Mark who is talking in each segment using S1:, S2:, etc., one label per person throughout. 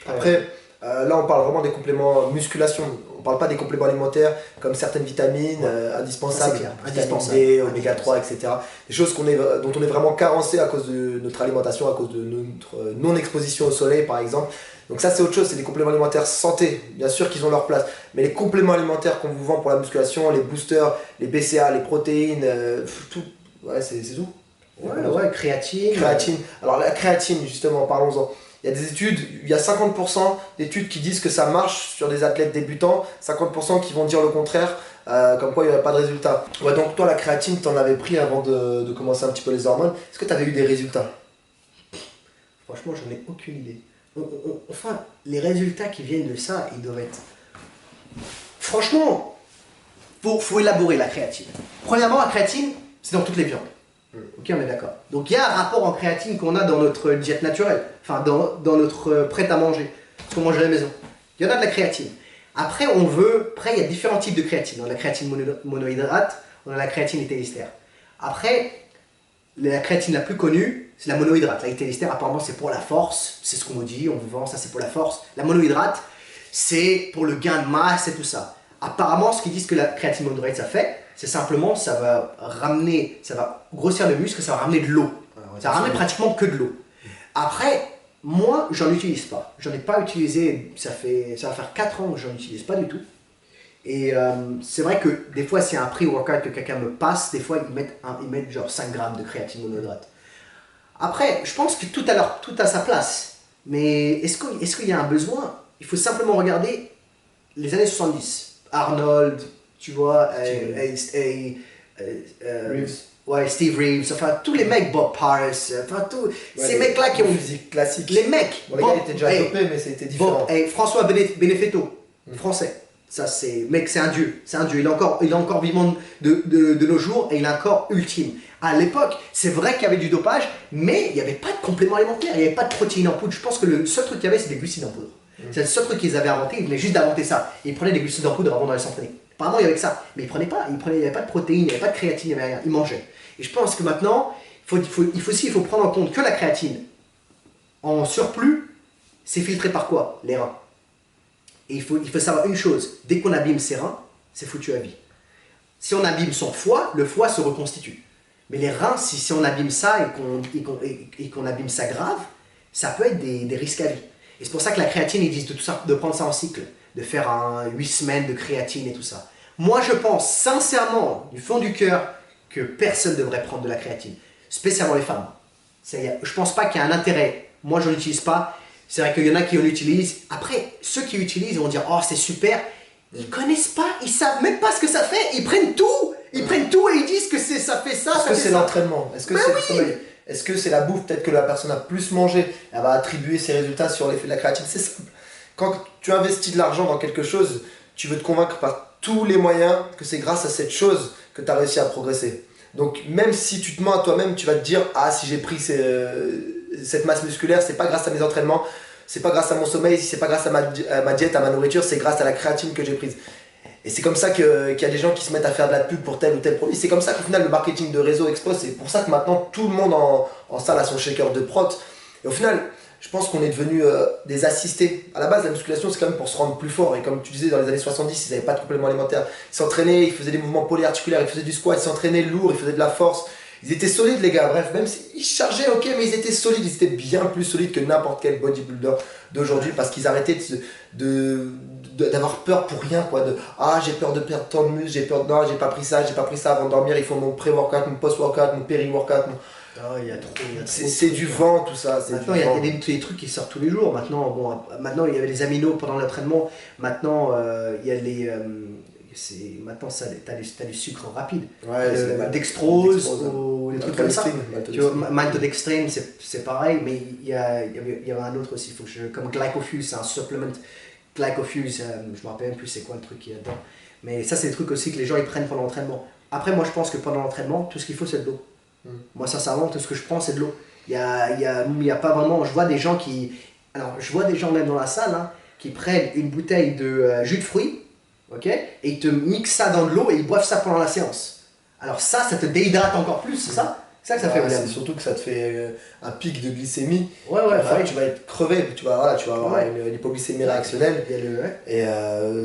S1: Après, là on parle vraiment des compléments musculation, on parle pas des compléments alimentaires comme certaines vitamines indispensables,
S2: clair,
S1: vitamine
S2: indispensable.
S1: D, oméga 3, etc. Des choses dont on est vraiment carencé à cause de notre alimentation, à cause de notre non-exposition au soleil par exemple. Donc ça c'est autre chose, c'est des compléments alimentaires santé, bien sûr qu'ils ont leur place. Mais les compléments alimentaires qu'on vous vend pour la musculation, les boosters, les BCA, les protéines, tout, ouais c'est tout.
S2: Ouais, créatine.
S1: Créatine. Alors la créatine, justement, parlons-en. Il y a des études, il y a 50% d'études qui disent que ça marche sur des athlètes débutants, 50% qui vont dire le contraire, comme quoi il n'y aurait pas de résultat. Ouais, donc toi, la créatine, tu en avais pris avant de commencer un petit peu les hormones. Est-ce que tu avais eu des résultats?
S2: Franchement, j'en ai aucune idée. Enfin, les résultats qui viennent de ça, ils doivent être. Franchement, faut élaborer la créatine. Premièrement, la créatine, c'est dans toutes les viandes. Ok, on est d'accord. Donc il y a un rapport en créatine qu'on a dans notre diète naturelle, enfin dans notre prêt à manger, ce qu'on mange à la maison. Il y en a de la créatine. Après, après, il y a différents types de créatine. On a la créatine monohydrate, on a la créatine éthylester. Après, la créatine la plus connue, c'est la monohydrate. La éthylester, apparemment, c'est pour la force, c'est ce qu'on nous dit, on vous vend ça, c'est pour la force. La monohydrate, c'est pour le gain de masse et tout ça. Apparemment, ce qu'ils disent que la créatine monohydrate, ça fait, c'est simplement, ça va grossir le muscle, ça va ramener de l'eau. Ça va ramener pratiquement que de l'eau. Après, moi, j'en utilise pas. J'en ai pas utilisé, ça va faire 4 ans que j'en utilise pas du tout. Et c'est vrai que des fois, c'est un pré-workout que quelqu'un me passe, des fois, ils mettent genre 5 grammes de créatine monohydrate. Après, je pense que tout a sa place. Mais est-ce qu'il y a un besoin? Il faut simplement regarder les années 70. Arnold, tu vois,
S1: Reeves.
S2: ouais, Steve Reeves, enfin tous les mecs, Bob Paris, enfin tous ces mecs-là qui ont
S1: physique classique.
S2: les mecs.
S1: Bon, les gars étaient déjà dopés, mais c'était différent.
S2: François Benefetto, français. Ça c'est, mec, c'est un dieu. Il est encore vivant de nos jours et il est encore ultime. À l'époque, c'est vrai qu'il y avait du dopage, mais il n'y avait pas de complément alimentaire, il n'y avait pas de protéines en poudre. Je pense que le seul truc qu'il y avait, c'est des glucides en poudre. C'est le seul truc qu'ils avaient inventé, ils venaient juste d'inventer ça. Et ils prenaient des glucides en poudre avant d'aller s'entraîner. Apparemment, il y avait que ça. Mais ils prenaient pas, il n'y avait pas de protéines, il n'y avait pas de créatine, il n'y avait rien. Ils mangeaient. Et je pense que maintenant, il faut prendre en compte que la créatine, en surplus, c'est filtré par quoi? Les reins. Et il faut savoir une chose, dès qu'on abîme ses reins, c'est foutu à vie. Si on abîme son foie, le foie se reconstitue. Mais les reins, si on abîme ça et qu'on abîme ça grave, ça peut être des risques à vie. Et c'est pour ça que la créatine, ils disent de prendre ça en cycle, de faire 8 semaines de créatine et tout ça. Moi, je pense sincèrement, du fond du cœur, que personne ne devrait prendre de la créatine, spécialement les femmes. Je pense pas qu'il y a un intérêt. Moi, je n'en utilise pas. C'est vrai qu'il y en a qui en utilisent. Après, ceux qui utilisent, ils vont dire « Oh, c'est super ». Ils connaissent pas, ils savent même pas ce que ça fait. Ils prennent tout. Ils prennent tout et ils disent que ça fait ça,
S1: Est-ce
S2: ça
S1: que
S2: fait
S1: c'est
S2: ça.
S1: l'entraînement? Est-ce que c'est le sommeil? Est-ce que c'est la bouffe? Peut-être que la personne a plus mangé, elle va attribuer ses résultats sur l'effet de la créatine. C'est simple. Quand tu investis de l'argent dans quelque chose, tu veux te convaincre par tous les moyens que c'est grâce à cette chose que tu as réussi à progresser. Donc même si tu te mens à toi-même, tu vas te dire « Ah, si j'ai pris cette masse musculaire, c'est pas grâce à mes entraînements, c'est pas grâce à mon sommeil, c'est pas grâce à ma diète, à ma nourriture, c'est grâce à la créatine que j'ai prise. » Et c'est comme ça qu'il y a des gens qui se mettent à faire de la pub pour tel ou tel produit. C'est comme ça qu'au final le marketing de réseau explose. C'est pour ça que maintenant tout le monde en salle a son shaker de prot. Et au final, je pense qu'on est devenu des assistés. À la base, la musculation, c'est quand même pour se rendre plus fort. Et comme tu disais, dans les années 70, ils n'avaient pas de complément alimentaire. Ils s'entraînaient, ils faisaient des mouvements polyarticulaires, ils faisaient du squat, ils s'entraînaient lourd, ils faisaient de la force. Ils étaient solides, les gars. Bref, même s'ils chargeaient, ok, mais ils étaient solides. Ils étaient bien plus solides que n'importe quel bodybuilder d'aujourd'hui parce qu'ils arrêtaient d'avoir peur pour rien, quoi. Ah, j'ai peur de perdre tant de muscles, non, j'ai pas pris ça avant de dormir. Il faut mon pré-workout, mon post-workout, mon péri-workout.
S2: Oh, il y a trop.
S1: C'est du vent, tout ça.
S2: Maintenant, il y a des trucs qui sortent tous les jours. Maintenant, il y avait les aminos pendant l'entraînement. Maintenant, il y a les. Maintenant, t'as du sucre rapide.
S1: Ouais,
S2: le dextrose ou des trucs comme ça. Tu vois, maltodextrine, c'est pareil, mais il y avait un autre aussi. Comme Glycofuse, c'est un supplement. Glycofuse, je me rappelle même plus c'est quoi le truc qu'il y a dedans. Mais ça, c'est des trucs aussi que les gens ils prennent pendant l'entraînement. Après, moi, je pense que pendant l'entraînement, tout ce qu'il faut, c'est de l'eau. Moi, sincèrement, tout ce que je prends, c'est de l'eau. Il y a pas vraiment. Je vois des gens même dans la salle hein, qui prennent une bouteille de jus de fruits. Ok, et ils te mixent ça dans de l'eau et ils boivent ça pendant la séance. Alors ça te déhydrate encore plus, c'est ça? C'est ça que ça fait
S1: C'est surtout que ça te fait un pic de glycémie.
S2: Ouais,
S1: Tu vas être crevé, tu vas avoir une hypoglycémie réactionnelle. Et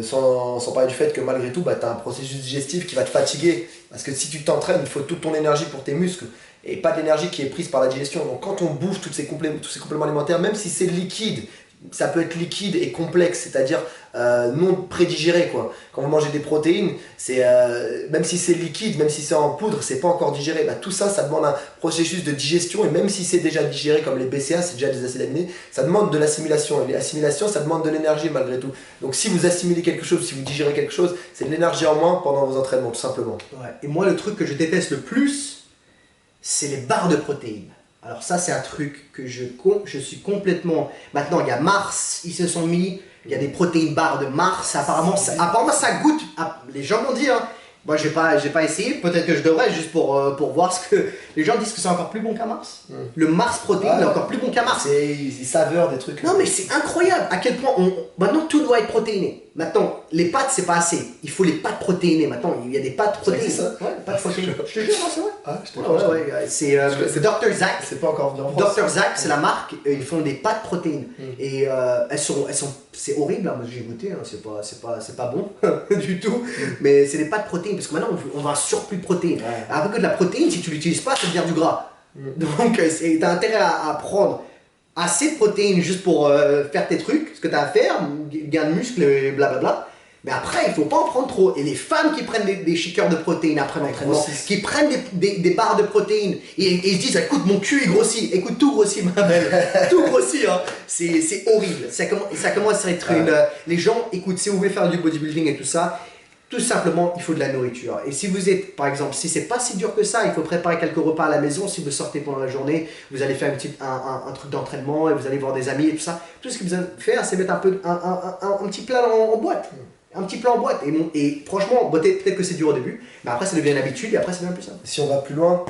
S1: sans parler du fait que malgré tout, tu as un processus digestif qui va te fatiguer. Parce que si tu t'entraînes, il faut toute ton énergie pour tes muscles. Et pas d'énergie qui est prise par la digestion. Donc quand on bouffe tous ces compléments alimentaires, même si c'est liquide, ça peut être liquide et complexe, c'est-à-dire non prédigéré quoi. Quand vous mangez des protéines, même si c'est liquide, même si c'est en poudre, c'est pas encore digéré. Tout ça, ça demande un processus de digestion et même si c'est déjà digéré comme les BCA, c'est déjà des acides aminés, ça demande de l'assimilation et l'assimilation, ça demande de l'énergie malgré tout. Donc si vous assimilez quelque chose, si vous digérez quelque chose, c'est de l'énergie en moins pendant vos entraînements tout simplement.
S2: Ouais. Et moi, le truc que je déteste le plus, c'est les barres de protéines. Alors ça, c'est un truc que je suis complètement... Maintenant, il y a Mars, ils se sont mis, il y a des protéines barres de Mars, apparemment ça goûte, les gens m'ont dit, hein. Moi j'ai pas essayé, peut-être que je devrais juste pour voir ce que... Les gens disent que c'est encore plus bon qu'un Mars. Le Mars protéine est encore plus bon qu'un Mars.
S1: C'est saveur des trucs.
S2: Non mais c'est incroyable à quel point maintenant tout doit être protéiné. Maintenant, les pâtes c'est pas assez, il faut les pâtes protéinées. Maintenant, il y a des pâtes protéinées.
S1: C'est ça.
S2: Ouais, pâtes protéinées. Je te jure, c'est vrai.
S1: Ah, je te jure.
S2: C'est Dr Zach.
S1: C'est pas encore venu en France.
S2: Dr Zach, c'est la marque, ils font des pâtes protéines. Et c'est horrible, hein. Moi j'ai goûté, hein. C'est pas bon du tout. Mais c'est des pâtes protéines, parce que maintenant on veut un surplus de protéines. Alors que de la protéine, si tu l'utilises pas, ça devient du gras. Donc t'as intérêt à prendre assez de protéines juste pour faire tes trucs, ce que t'as à faire, gain de muscle et blablabla. Mais après, il faut pas en prendre trop. Et les femmes qui prennent des shakers de protéines après l'entraînement, qui prennent des barres de protéines, et ils se disent, écoute, mon cul il grossit, écoute, tout grossit, ma belle, tout grossit, hein. C'est horrible. Ça commence à être les gens, écoute, si vous voulez faire du bodybuilding et tout ça, tout simplement, il faut de la nourriture. Et si vous êtes, par exemple, si c'est pas si dur que ça, il faut préparer quelques repas à la maison. Si vous sortez pendant la journée, vous allez faire un truc d'entraînement et vous allez voir des amis et tout ça. Tout ce que vous allez faire, c'est mettre un petit plat en boîte. Un petit plat en boîte. Et franchement, peut-être que c'est dur au début, mais après ça devient une habitude et après ça devient plus simple.
S1: Si on va plus loin,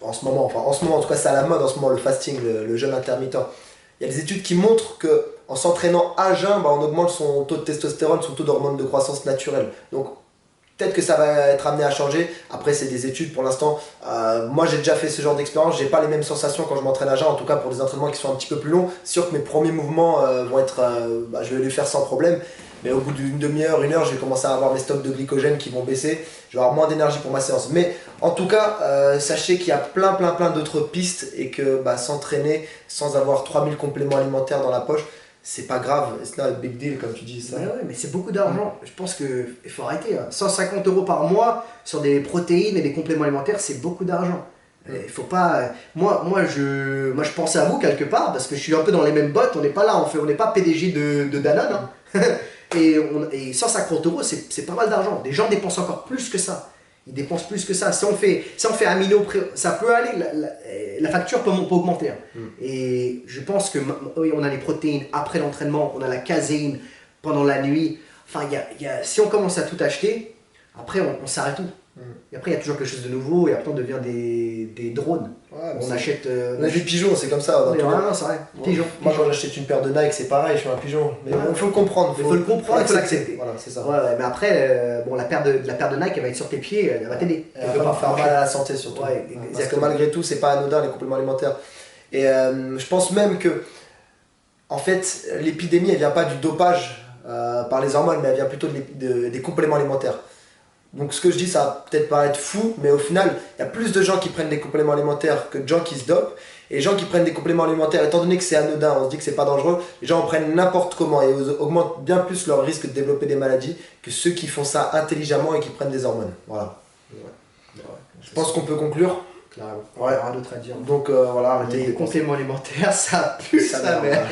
S1: en ce moment, en tout cas c'est à la mode en ce moment, le fasting, le jeûne intermittent. Il y a des études qui montrent que en s'entraînant à jeun, on augmente son taux de testostérone, son taux d'hormone de croissance naturelle. Donc peut-être que ça va être amené à changer. Après, c'est des études pour l'instant. Moi, j'ai déjà fait ce genre d'expérience. J'ai pas les mêmes sensations quand je m'entraîne à jeun, en tout cas pour des entraînements qui sont un petit peu plus longs. C'est sûr que mes premiers mouvements vont être, je vais les faire sans problème. Mais au bout d'une demi-heure, une heure, je vais commencer à avoir mes stocks de glycogène qui vont baisser. Je vais avoir moins d'énergie pour ma séance. Mais en tout cas, sachez qu'il y a plein d'autres pistes et que s'entraîner sans avoir 3000 compléments alimentaires dans la poche, c'est pas grave. C'est not a big deal comme tu dis ça.
S2: Ouais, mais c'est beaucoup d'argent. Je pense qu'il faut arrêter. 150 € par mois sur des protéines et des compléments alimentaires, c'est beaucoup d'argent. Il faut pas. Moi, je pensais à vous quelque part parce que je suis un peu dans les mêmes bottes. On n'est pas là, on n'est pas PDG de Danone. Hein. Et 150 €, c'est pas mal d'argent. Des gens dépensent encore plus que ça. Ils dépensent plus que ça. Si on fait amino, ça peut aller, la facture peut augmenter. Hein. Et je pense que oui, on a les protéines après l'entraînement, on a la caséine pendant la nuit. Enfin, si on commence à tout acheter, après on s'arrête tout. Et après, il y a toujours quelque chose de nouveau, et après, on devient des drones.
S1: Ouais,
S2: on achète.
S1: On a des pigeons, c'est comme ça.
S2: Non, c'est vrai. Pigeons.
S1: Moi, quand j'achète une paire de Nike, c'est pareil, je suis un pigeon. Mais il faut le comprendre.
S2: Il faut le comprendre, il faut l'accepter.
S1: Voilà, c'est ça.
S2: Ouais, mais après, la paire de Nike, elle va être sur tes pieds, elle va t'aider.
S1: Elle va pas faire mal à la santé, surtout.
S2: Ouais,
S1: parce que malgré tout, c'est pas anodin, les compléments alimentaires. Et je pense même que, en fait, l'épidémie, elle vient pas du dopage par les hormones, mais elle vient plutôt des compléments alimentaires. Donc ce que je dis, ça va peut-être paraître fou, mais au final, il y a plus de gens qui prennent des compléments alimentaires que de gens qui se dopent. Et les gens qui prennent des compléments alimentaires, étant donné que c'est anodin, on se dit que c'est pas dangereux, les gens en prennent n'importe comment et augmentent bien plus leur risque de développer des maladies que ceux qui font ça intelligemment et qui prennent des hormones. Voilà. Je pense qu'on peut conclure.
S2: Clairement.
S1: Ouais.
S2: Rien d'autre à dire.
S1: Donc voilà,
S2: Les compléments alimentaires, ça pue sa mère.